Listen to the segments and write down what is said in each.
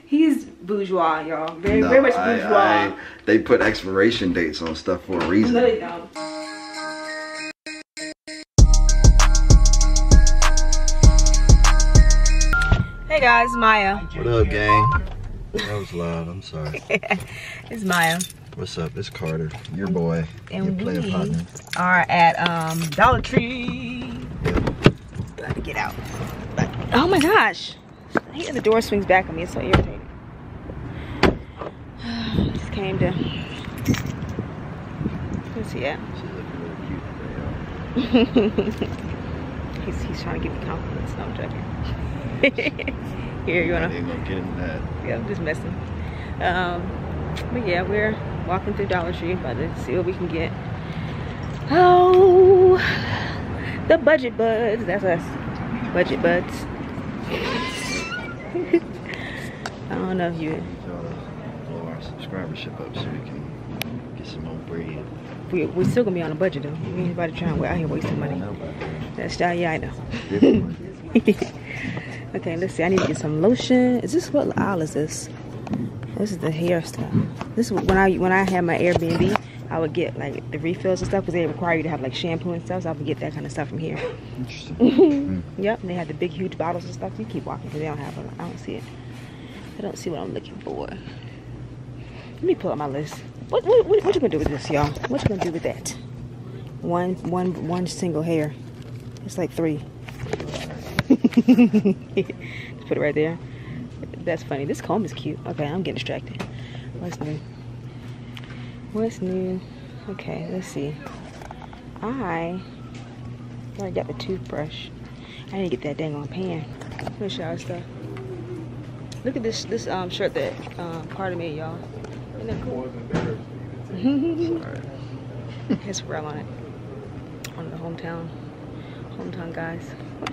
He's bourgeois, y'all. Very much bourgeois. They put expiration dates on stuff for a reason. No, they don't. Hey guys, Maya. What up, gang? That was loud. I'm sorry. It's Maya. What's up? It's Carter, your boy, and your player partner. Are at Dollar Tree. About to get out. But, oh my gosh. I hate when the door swings back on me. It's so irritating. Just came to. Where's he at? She's looking really cute. He's trying to give me compliments. No, I'm joking. Here, you wanna? I ain't gonna get into that. Yeah, I'm just messing. But yeah, we're walking through Dollar Tree, about to see what we can get. Oh, the budget buds. That's us. Budget buds. I don't know if you. Blow our subscribership up so we can get some more bread. We're still gonna be on a budget though. We ain't about to try and out here wasting money. That's yeah, I know. Okay, let's see. I need to get some lotion. Is this what aisle is this? This is the hair stuff. This is when I had my Airbnb, I would get like the refills and stuff because they require you to have like shampoo and stuff. So I would get that kind of stuff from here. Interesting. Yep, and they had the big huge bottles and stuff. You keep walking because they don't have them. I don't see it. I don't see what I'm looking for. Let me pull up my list. What you gonna do with this, y'all? What you gonna do with that? One single hair. It's like 3. Just put it right there. That's funny. This comb is cute. Okay, I'm getting distracted. What's new? What's new? Okay, let's see. I already got the toothbrush. I need to get that dang on pan. Let me shower stuff. Look at this shirt that Carter made, y'all. Isn't that cool? It has Pharrell on it. One of the hometown guys.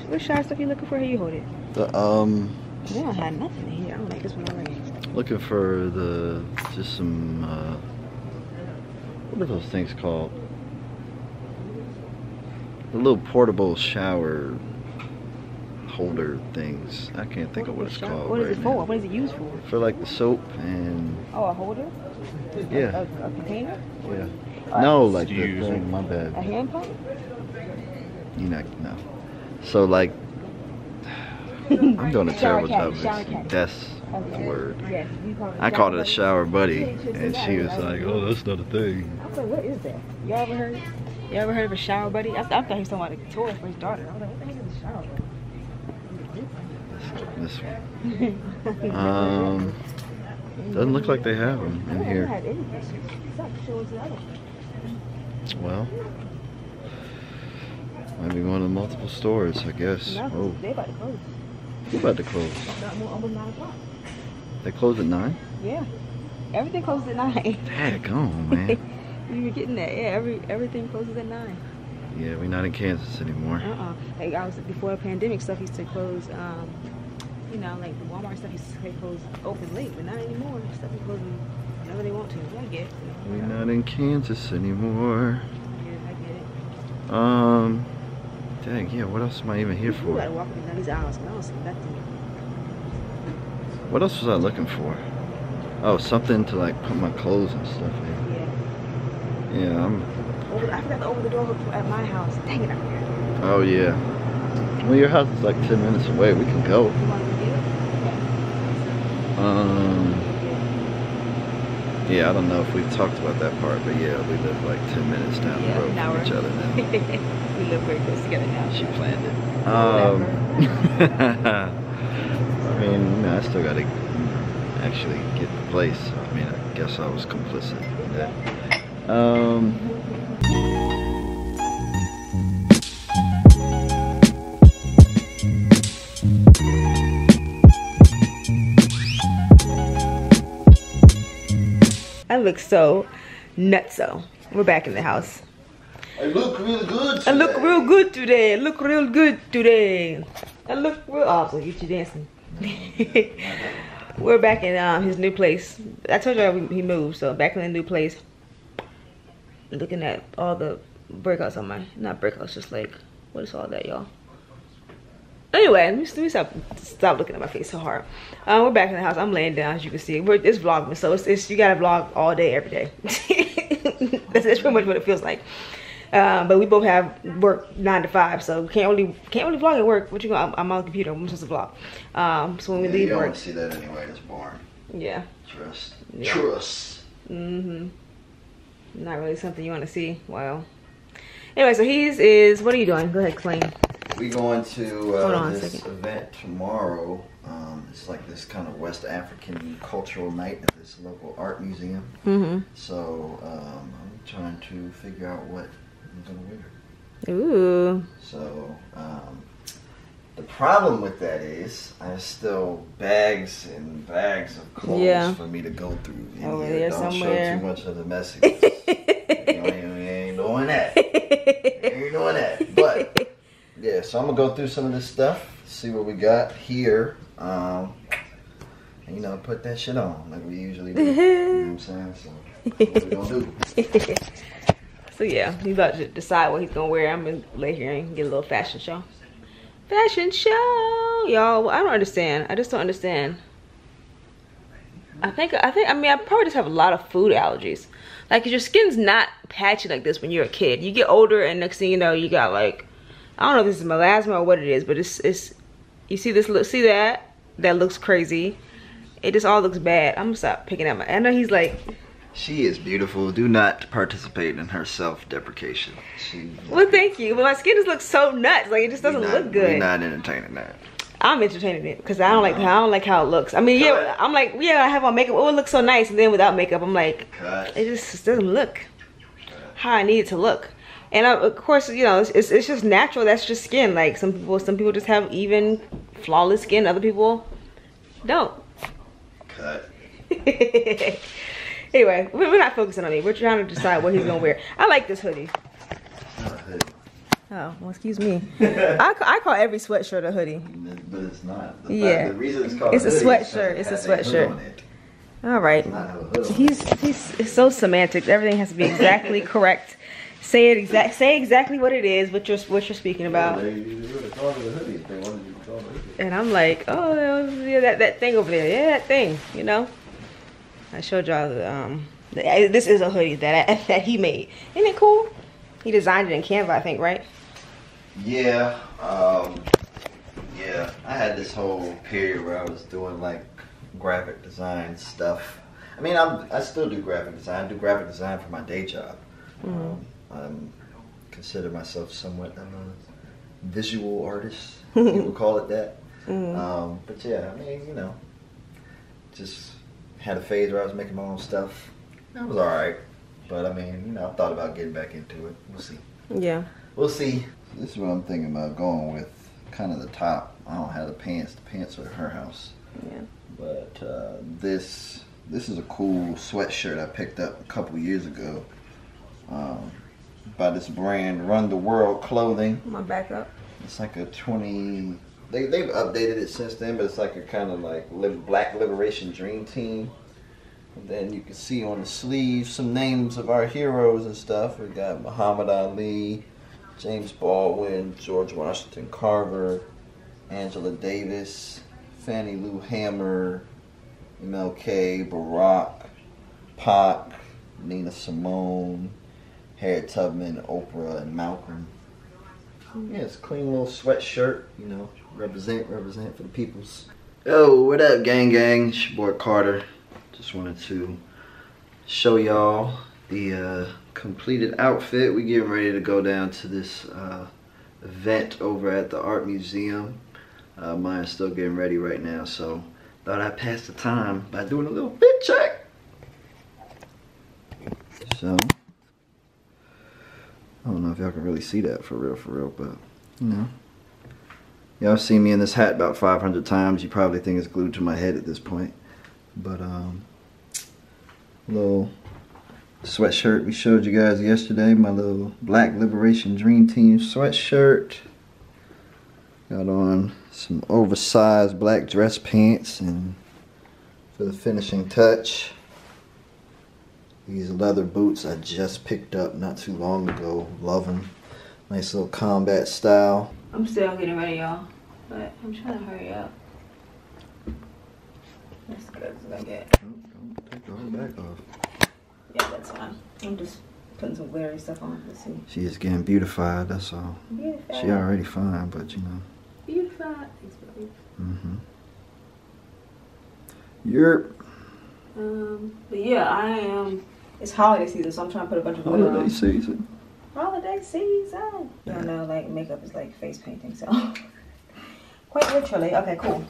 What shower stuff you looking for? Here, you hold it. We don't have nothing here. I don't like this one already. Looking for just some what are those things called? The little portable shower holder things. I can't think of what it's called. What is it for? What is it used for? For like the soap and. Oh, a holder? Yeah. A container? Yeah. No, like the thing. My bad. A hand pump? No. So like, I'm doing a terrible job of this. That's the word. Yes, I called it a shower buddy, and she was like, "Oh, that's not a thing." I was like, "What is that? You ever heard of a shower buddy?" I thought he was talking about a toy for his daughter. I was like, "What the heck is a shower buddy?" This one. Doesn't look like they have them in here. Well, might be one of the multiple stores, I guess. No, they about to close. Who about to close? Almost 9 o'clock. They close at 9? Yeah. Everything closes at 9. Daggone, man. You were getting that. Yeah, everything closes at 9. Yeah, we're not in Kansas anymore. Like I was before the pandemic stuff used to close, you know, like the Walmart stuff used to close open late, but not anymore. Stuff is closing whenever they want to. I get it. We're not in Kansas anymore. I get it. Dang, yeah, what else am I even here for? You gotta walk down these aisles, but I don't see nothing. What else was I looking for? Oh, something to like put my clothes and stuff in. Yeah, I forgot to open the door at my house. Dang it, I forgot. Oh yeah. Well, your house is like 10 minutes away. We can go. You want to get it? Yeah, I don't know if we've talked about that part, but yeah, we live like 10 minutes down the road from each other now. We live very close together now. She planned it. I mean, I still gotta actually get the place. So, I mean, I guess I was complicit in that. I look so nutso. We're back in the house. I look real good today. I look real good today. I look real good today. I look real awesome. Get you dancing. We're back in his new place. I told you he moved, so back in the new place. Looking at all the breakouts on my, not breakouts, just like, what is all that, y'all? Anyway, let me stop looking at my face so hard. We're back in the house. I'm laying down, as you can see. It's vlogmas, so it's you gotta vlog all day, every day. that's pretty much what it feels like. But we both have work 9 to 5, so can't really vlog at work. What you gonna? I'm on the computer. I'm supposed to vlog. So when we leave you don't work, want to see that anyway. It's boring. Yeah. Trust. Yeah. Trust. Not really something you want to see. Wow. Anyway, so is what are you doing? Go ahead, explain. We going to Hold on this a second. event tomorrow. It's like this kind of West African cultural night at this local art museum. So I'm trying to figure out what I'm gonna wear. Ooh. So the problem with that is I still bags and bags of clothes for me to go through. Over there don't somewhere. show too much of the messages. We ain't doing that. Ain't doing that. But yeah, so I'm gonna go through some of this stuff, see what we got here, and you know, put that shit on like we usually do. You know what I'm saying? So what we gonna do? So yeah, he's about to decide what he's gonna wear. I'm gonna lay here and get a little fashion show. Fashion show, y'all. I don't understand. I just don't understand. I mean, I probably just have a lot of food allergies. Like, your skin's not patchy like this when you're a kid. You get older, and next thing you know, you got like, I don't know if this is melasma or what it is, but it's you see this look, see that looks crazy. It just all looks bad. I'm gonna stop picking at my. I know he's like. She is beautiful. Do not participate in her self-deprecation. Well, thank you. But my skin just looks so nuts. Like, it just doesn't look good. We're not entertaining that. I'm entertaining it because I don't like how it looks. I mean, yeah, I'm like, yeah, I have on makeup. Oh, it looks so nice, and then without makeup, I'm like, it just doesn't look how I need it to look. And of course, you know, it's just natural. That's just skin. Like some people just have even flawless skin. Other people don't. Cut. Anyway, we're not focusing on me. We're trying to decide what he's gonna wear. I like this hoodie. It's not a hoodie. Oh, well, excuse me. I call every sweatshirt a hoodie. But it's not. The reason it's called it's a hoodie sweatshirt. It's a sweatshirt. All right. He's so semantics. Everything has to be exactly correct. Say exactly what it is. What you're speaking about. And I'm like, oh yeah, that thing over there. Yeah, that thing. You know. I showed y'all this is a hoodie that he made. Isn't it cool? He designed it in Canva, I think, right? Yeah. Yeah. I had this whole period where I was doing like graphic design stuff. I mean, I still do graphic design. I do graphic design for my day job. I consider myself somewhat of a visual artist. You would call it that. But yeah, I mean, you know, just had a phase where I was making my own stuff. That was alright. But I mean, you know, I thought about getting back into it. We'll see. Yeah. We'll see. This is what I'm thinking about going with. Kind of the top. I don't have the pants. The pants are at her house. Yeah. But this is a cool sweatshirt I picked up a couple years ago. By this brand, Run the World Clothing. My back up. It's like a 20. They've updated it since then, but it's like a kind of like Black Liberation Dream Team. And then you can see on the sleeves some names of our heroes and stuff. We got Muhammad Ali, James Baldwin, George Washington Carver, Angela Davis, Fannie Lou Hamer, MLK, Barack, Pac, Nina Simone, Harriet Tubman, Oprah, and Malcolm. Yeah, it's a clean little sweatshirt, you know, represent for the peoples. Oh, what up, gang? It's your boy Carter. Just wanted to show y'all the completed outfit. We getting ready to go down to this event over at the art museum. Mine's still getting ready right now, so thought I'd pass the time by doing a little fit check. So I don't know if y'all can really see that for real, but you know. Y'all seen me in this hat about 500 times. You probably think it's glued to my head at this point. But little sweatshirt we showed you guys yesterday. My little Black Liberation Dream Team sweatshirt. Got on some oversized black dress pants, and for the finishing touch, these leather boots I just picked up not too long ago. Love them. Nice little combat style. I'm still getting ready, y'all. but I'm trying to hurry up. That's good as I get. Don't take the whole back off. Yeah, that's fine. I'm just putting some glary stuff on. Let's see. She is getting beautified, that's all. Beautified. She already fine, but you know. Beautified. Thanks, baby. You're. But yeah, I am. It's holiday season, so I'm trying to put a bunch of glitter on. Holiday season. Holiday season. I don't know, like makeup is like face painting, so quite literally. Okay, cool.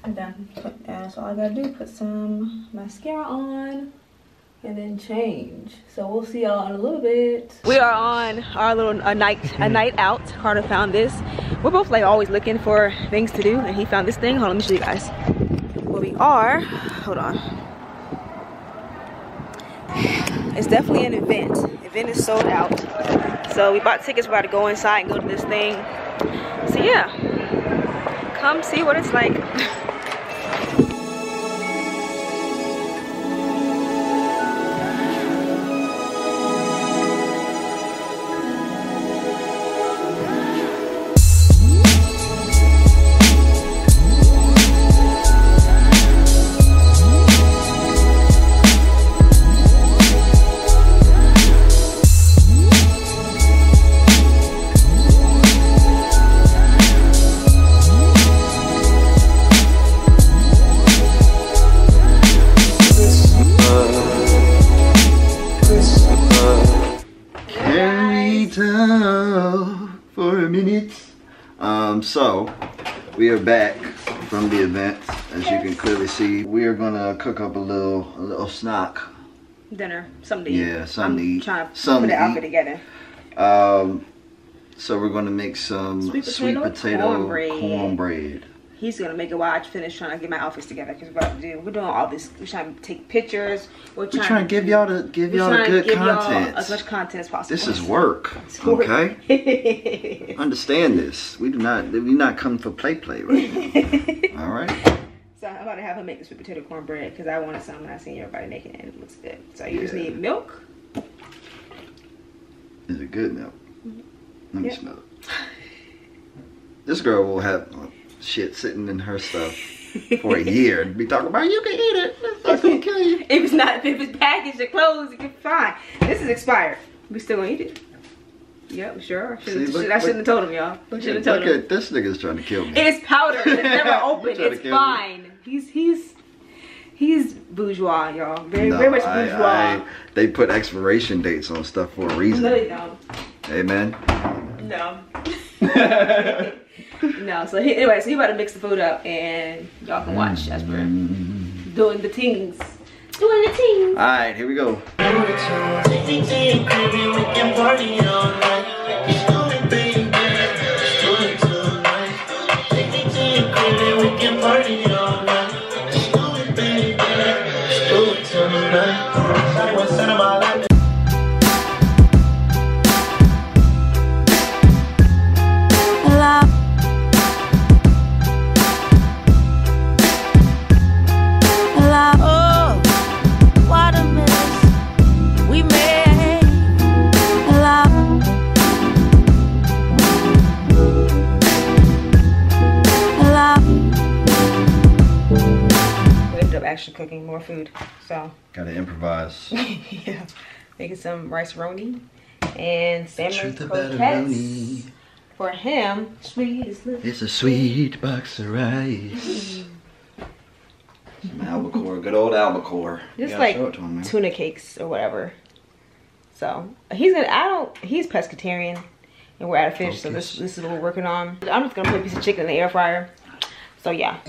I'm done. So all I gotta do, put some mascara on and then change. So we'll see y'all in a little bit. We are on our little night out. Carter found this. We're both like always looking for things to do, and he found this thing. Hold on, let me show you guys. Where we are. Hold on. It's definitely an event. Event is sold out. So we bought tickets. We're about to go inside and go to this thing. So yeah, come see what it's like. For a minute. So we are back from the event. As you can clearly see, we are gonna cook up a little snack. Dinner, something to eat. Yeah, something to eat. Trying to put the outfit together. So we're gonna make some sweet potato cornbread. He's gonna make it while I finish trying to get my outfits together. Cause we're doing all this. We're trying to take pictures. We're trying to give y'all the good content. As much content as possible. This is work, okay? Understand this. We're not coming for play, right? All right. So I'm about to have him make the sweet potato cornbread because I wanted some and I seen everybody making it and it looks good. So you just need milk. Is it good milk? Let me smell it. This girl will have shit sitting in her stuff for a year and be talking about you can eat it. It's not gonna kill you. If it's packaged or closed, you can fine. This is expired. We still gonna eat it. Yep, sure. I shouldn't have told him, y'all. Look at this nigga's trying to kill me. It's powder. It's never open. It's fine. He's bourgeois, y'all. Very much bourgeois. They put expiration dates on stuff for a reason. No, they don't. Amen. No. No. So he about to mix the food up, and y'all can watch as we're doing the things. Doing the things. All right, here we go. Actually cooking more food, so gotta improvise. Yeah, making some rice roni and salmon croquettes for him. Sweet as little. It's a sweet box of rice. Some albacore, good old albacore. Just like tuna cakes or whatever. So he's pescatarian and we're at a fish, so this is what we're working on. I'm just gonna put a piece of chicken in the air fryer. So yeah.